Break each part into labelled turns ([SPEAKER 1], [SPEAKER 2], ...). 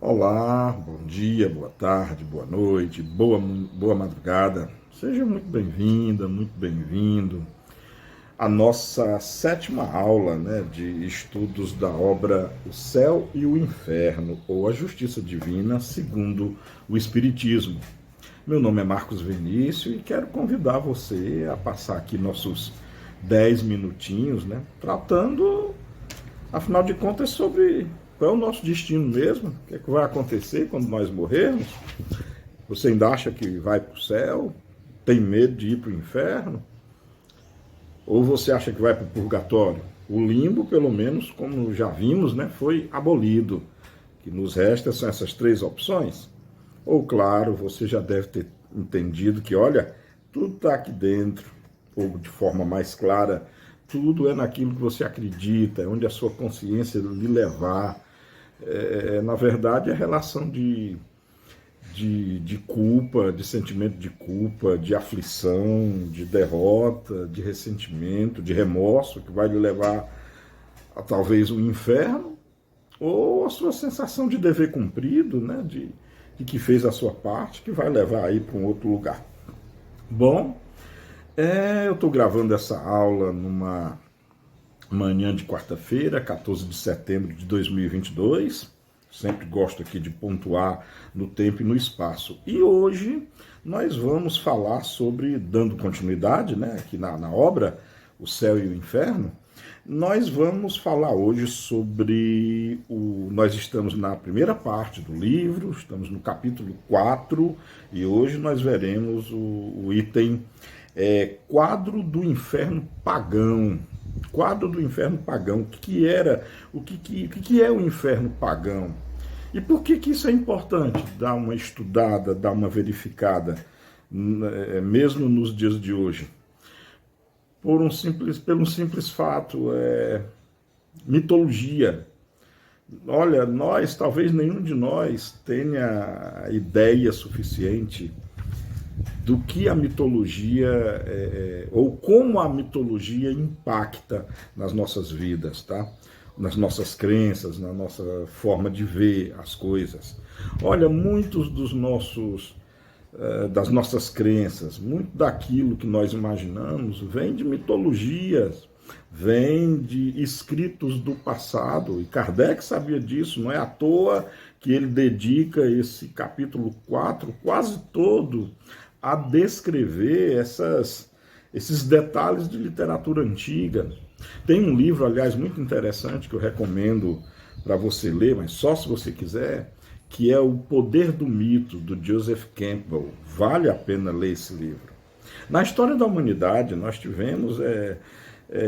[SPEAKER 1] Olá, bom dia, boa tarde, boa noite, boa madrugada. Seja muito bem-vinda, muito bem-vindo à nossa sétima aula, de estudos da obra O Céu e o Inferno, ou a Justiça Divina segundo o Espiritismo. Meu nome é Marcos Vinícius e quero convidar você a passar aqui nossos 10 minutinhos, tratando, afinal de contas, sobre qual é o nosso destino mesmo, o que é que vai acontecer quando nós morrermos. Você ainda acha que vai para o céu? Tem medo de ir para o inferno? Ou você acha que vai para o purgatório? O limbo, pelo menos, como já vimos, foi abolido. O que nos resta são essas três opções. Ou, claro, você já deve ter entendido que, olha, tudo está aqui dentro, ou de forma mais clara, tudo é naquilo que você acredita, é onde a sua consciência lhe levar. Na verdade, a relação de culpa, de sentimento de culpa, de aflição, de derrota, de ressentimento, de remorso, que vai lhe levar a talvez o inferno, ou a sua sensação de dever cumprido, de que fez a sua parte, que vai levar aí para um outro lugar. Bom, eu estou gravando essa aula numa manhã de quarta-feira, 14 de setembro de 2022. Sempre gosto aqui de pontuar no tempo e no espaço. E hoje nós vamos falar sobre, dando continuidade, aqui na obra O Céu e o Inferno, nós vamos falar hoje sobre Nós estamos na primeira parte do livro, estamos no capítulo 4, e hoje nós veremos o item Quadro do Inferno Pagão. Quadro do Inferno Pagão. O que é o Inferno Pagão? E por que isso é importante? Dar uma estudada, dar uma verificada, mesmo nos dias de hoje. Pelo simples fato, mitologia. Olha, talvez nenhum de nós tenha ideia suficiente do que a mitologia, ou como a mitologia impacta nas nossas vidas, tá? Nas nossas crenças, na nossa forma de ver as coisas. Olha, muitos das nossas crenças, muito daquilo que nós imaginamos vem de mitologias, vem de escritos do passado, e Kardec sabia disso, não é à toa que ele dedica esse capítulo 4 quase todo a descrever esses detalhes de literatura antiga. Tem um livro, aliás, muito interessante que eu recomendo para você ler, mas só se você quiser, que é O Poder do Mito, do Joseph Campbell. Vale a pena ler esse livro. Na história da humanidade, nós tivemos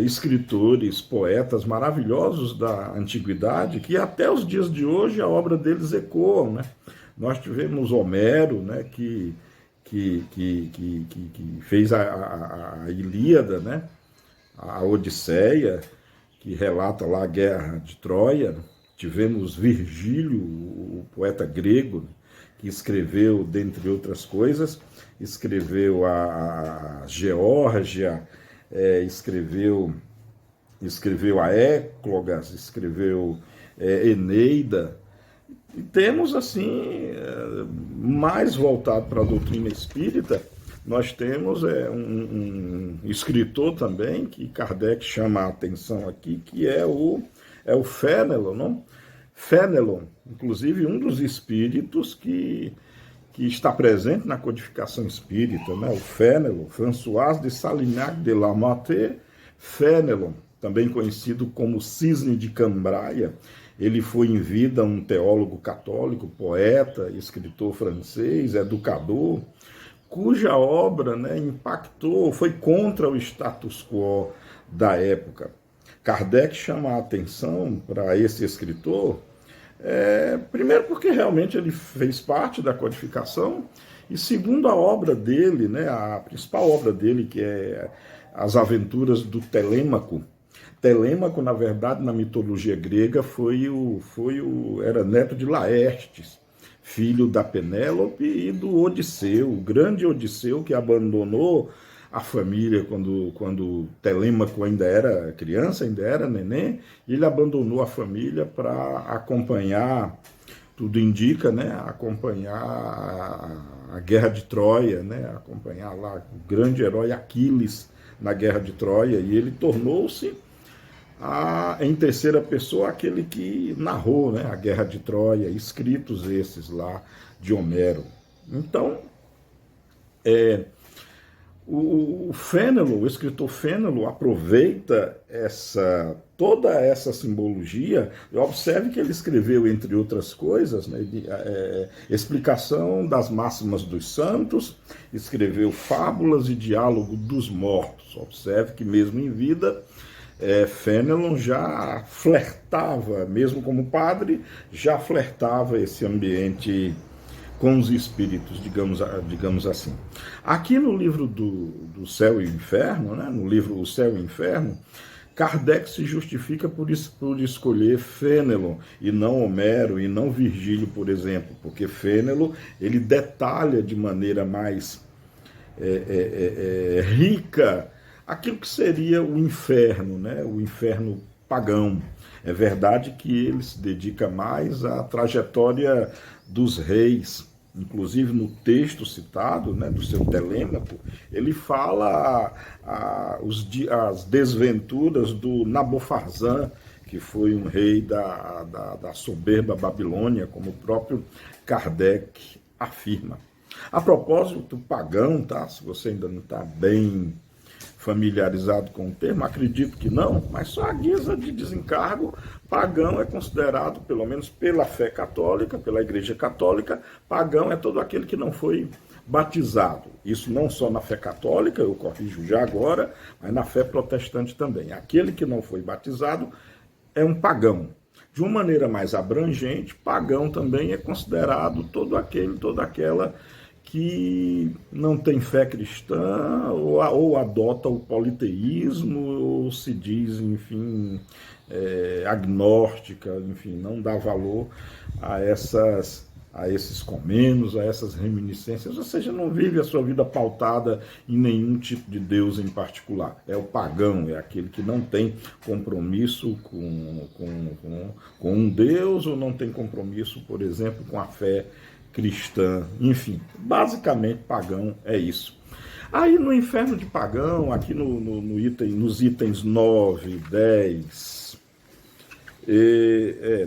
[SPEAKER 1] escritores, poetas maravilhosos da antiguidade, que até os dias de hoje a obra deles ecoam. Nós tivemos Homero, que fez a Ilíada, a Odisseia, que relata lá a guerra de Troia. Tivemos Virgílio, o poeta grego, que escreveu, dentre outras coisas, escreveu a Geórgia, escreveu a Éclogas, escreveu Eneida. E temos, assim, mais voltado para a doutrina espírita, nós temos um escritor também, que Kardec chama a atenção aqui, que é o Fénelon, não? Fénelon, inclusive um dos espíritos que está presente na codificação espírita, o Fénelon, François de Salignac de la Motte Fénelon, também conhecido como Cisne de Cambraia. Ele foi em vida um teólogo católico, poeta, escritor francês, educador, cuja obra impactou, foi contra o status quo da época. Kardec chama a atenção para esse escritor, primeiro porque realmente ele fez parte da codificação, e segundo a obra dele, a principal obra dele, que é As Aventuras do Telêmaco. Telêmaco, na verdade, na mitologia grega, era neto de Laertes, filho da Penélope e do Odisseu, o grande Odisseu que abandonou a família quando Telêmaco ainda era criança, ainda era neném, e ele abandonou a família para acompanhar tudo indica, né, acompanhar a Guerra de Troia, né, acompanhar lá o grande herói Aquiles na Guerra de Troia, e ele tornou-se, em terceira pessoa, aquele que narrou, né, a Guerra de Troia, escritos esses lá de Homero. Então, o Fénelon, o escritor Fénelon, aproveita toda essa simbologia. Observe que ele escreveu, entre outras coisas, né, explicação das máximas dos santos, escreveu fábulas e diálogo dos mortos. Observe que mesmo em vida, Fénelon já flertava, mesmo como padre, já flertava esse ambiente com os espíritos, digamos assim. Aqui no livro do Céu e Inferno, né, no livro O Céu e Inferno, Kardec se justifica por escolher Fénelon e não Homero e não Virgílio, por exemplo, porque Fénelon ele detalha de maneira mais rica aquilo que seria o inferno, né, o inferno pagão. É verdade que ele se dedica mais à trajetória dos reis. Inclusive no texto citado, né, do seu Telêmaco, ele fala as desventuras do Nabofarzã, que foi um rei da soberba Babilônia, como o próprio Kardec afirma. A propósito, pagão, tá? Se você ainda não está bem familiarizado com o termo, acredito que não, mas só a guisa de desencargo, pagão é considerado, pelo menos pela fé católica, pela Igreja Católica, pagão é todo aquele que não foi batizado. Isso não só na fé católica, eu corrijo já agora, mas na fé protestante também. Aquele que não foi batizado é um pagão. De uma maneira mais abrangente, pagão também é considerado todo aquele, toda aquela que não tem fé cristã ou adota o politeísmo, ou se diz, enfim, agnóstica, enfim, não dá valor a esses comenos, a essas reminiscências, ou seja, não vive a sua vida pautada em nenhum tipo de Deus em particular. É o pagão, é aquele que não tem compromisso com um Deus, ou não tem compromisso, por exemplo, com a fé cristã, enfim, basicamente pagão é isso. Aí no inferno de pagão, aqui nos itens 9, 10,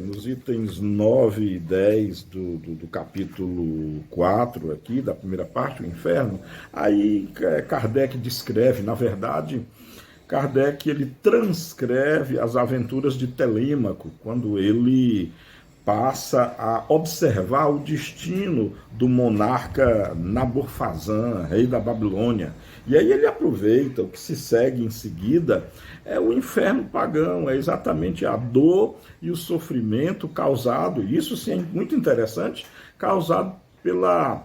[SPEAKER 1] nos itens 9 e 10 do capítulo 4 aqui, da primeira parte, o inferno, aí Kardec descreve, na verdade, Kardec ele transcreve as aventuras de Telêmaco, quando ele passa a observar o destino do monarca Nabofarzã, rei da Babilônia. E aí ele aproveita, o que se segue em seguida é o inferno pagão, é exatamente a dor e o sofrimento causado, isso sim é muito interessante, causado pela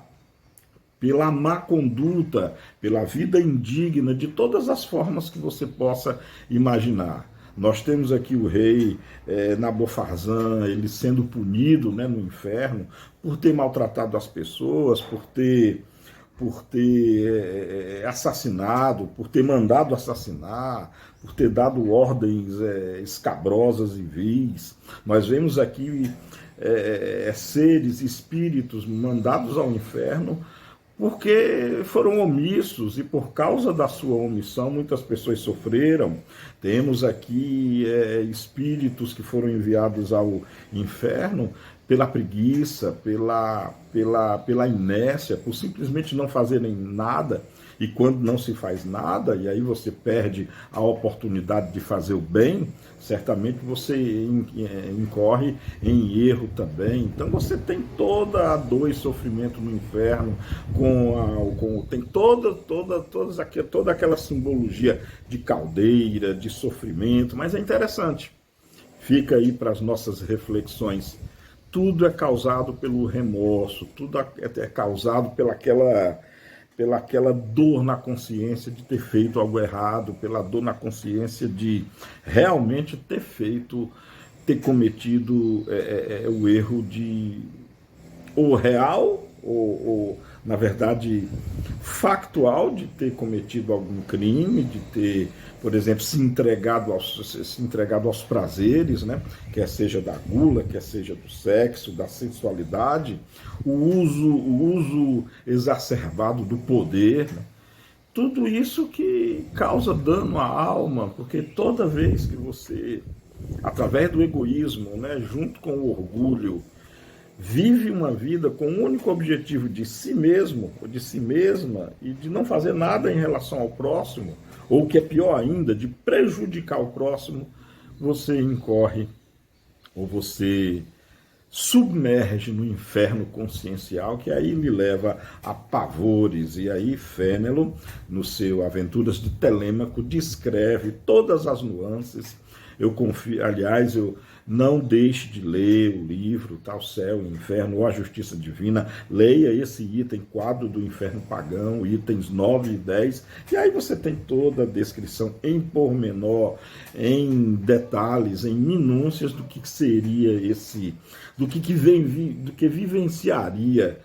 [SPEAKER 1] má conduta, pela vida indigna, de todas as formas que você possa imaginar. Nós temos aqui o rei Nabofarzã, ele sendo punido, né, no inferno, por ter maltratado as pessoas, por ter assassinado, por ter mandado assassinar, por ter dado ordens escabrosas e vis. Nós vemos aqui seres, espíritos mandados ao inferno porque foram omissos, e por causa da sua omissão muitas pessoas sofreram. Temos aqui espíritos que foram enviados ao inferno pela preguiça, pela inércia, por simplesmente não fazerem nada. E quando não se faz nada, e aí você perde a oportunidade de fazer o bem, certamente você incorre em erro também. Então você tem toda a dor e sofrimento no inferno, tem toda aquela simbologia de caldeira, de sofrimento, mas é interessante. Fica aí para as nossas reflexões. Tudo é causado pelo remorso, tudo é causado pela aquela dor na consciência de ter feito algo errado, pela dor na consciência de realmente ter cometido o erro de ou real, ou na verdade, factual de ter cometido algum crime, de ter, por exemplo, se entregado aos prazeres, né? Quer seja da gula, quer seja do sexo, da sensualidade, o uso exacerbado do poder, né? Tudo isso que causa dano à alma, porque toda vez que você, através do egoísmo, né, junto com o orgulho, vive uma vida com o único objetivo de si mesmo, ou de si mesma, e de não fazer nada em relação ao próximo, ou o que é pior ainda, de prejudicar o próximo, você incorre, ou você submerge no inferno consciencial, que aí lhe leva a pavores. E aí Fénelon, no seu Aventuras de Telêmaco, descreve todas as nuances. Eu confio, aliás, eu não deixe de ler o livro, tá, O Céu, o Inferno ou a Justiça Divina. Leia esse item, Quadro do Inferno Pagão, itens 9 e 10, e aí você tem toda a descrição em pormenor, em detalhes, em minúcias do que seria esse, do que vivenciaria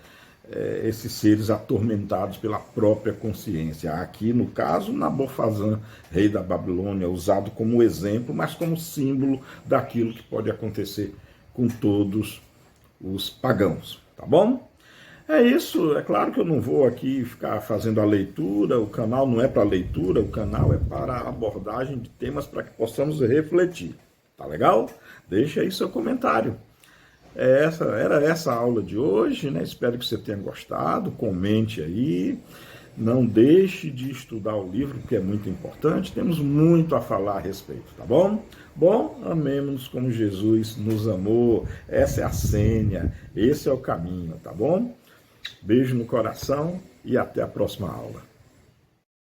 [SPEAKER 1] esses seres atormentados pela própria consciência. Aqui, no caso, Nabofazan, rei da Babilônia, usado como exemplo, mas como símbolo daquilo que pode acontecer com todos os pagãos, tá bom? É isso, é claro que eu não vou aqui ficar fazendo a leitura, o canal não é para leitura, o canal é para abordagem de temas para que possamos refletir, tá legal? Deixa aí seu comentário. Era essa a aula de hoje, né? Espero que você tenha gostado, comente aí, não deixe de estudar o livro, porque é muito importante, temos muito a falar a respeito, tá bom? Bom, amemos como Jesus nos amou, essa é a senha, esse é o caminho, tá bom? Beijo no coração e até a próxima aula.